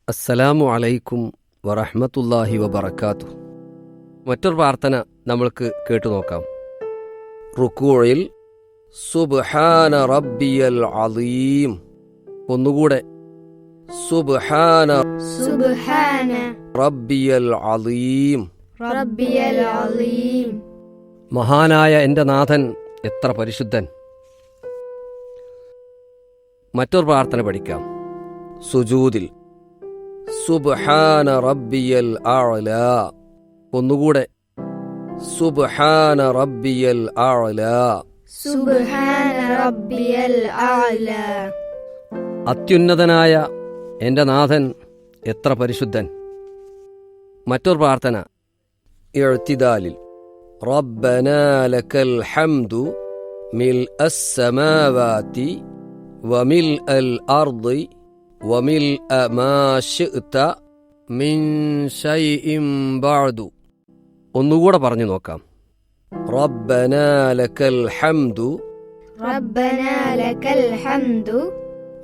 അസ്സലാമു അലൈക്കും വറഹ്മത്തുള്ളാഹി വബറകാതുഹു. മറ്റൊരു പ്രാർത്ഥന നമ്മൾക്ക് കേട്ടു നോക്കാം. റുക്കൂഇൽ സുബ്ഹാന റബ്ബിയൽ അളീം. ഒന്നുകൂടെ സുബ്ഹാന റബ്ബിയൽ അളീം. മഹാനായ എൻ്റെ നാഥൻ എത്ര പരിശുദ്ധൻ. മറ്റൊരു പ്രാർത്ഥന പഠിക്കാം. സുജൂദിൽ സുബ്ഹാന റബ്ബിയൽ അഅ്ലാ. ഒന്നുകൂടെ സുബ്ഹാന റബ്ബിയൽ അഅ്ലാ. അത്യുന്നതനായ എൻ്റെ നാഥൻ എത്ര പരിശുദ്ധൻ. മറ്റൊരു പ്രാർത്ഥന ഇഅ്തിദാലിൽ റബ്ബനാ ലക്കൽ ഹംദു മിൽഅസ് സമാവാതി വമിൽഅൽ അർദി വമിൽഅ മാ ശിഅ്ത മിൻ ശൈഇൻ ബഅദു. ഒന്നുകൂടെ പറഞ്ഞു നോക്കാം. റബ്ബനാ ലക്കൽ ഹംദു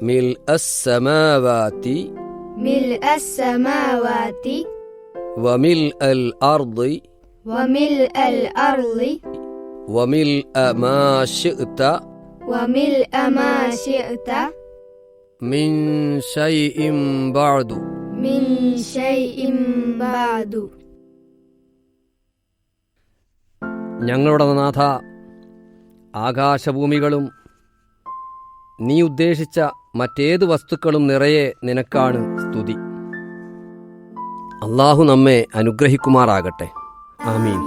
മിൽഅസ് സമാവാതി വമിൽഅൽ അർദി വമിൽഅ മാ ശിഅ്ത മിൻ ശൈഇൻ ബഅദു. ഞങ്ങളുടെ നാഥ, ആകാശഭൂമികളും നീ ഉദ്ദേശിച്ച മറ്റേതു വസ്തുക്കളും നിറയെ നിനക്കാണ് സ്തുതി. അല്ലാഹു നമ്മെ അനുഗ്രഹിക്കുമാറാകട്ടെ. ആമീൻ.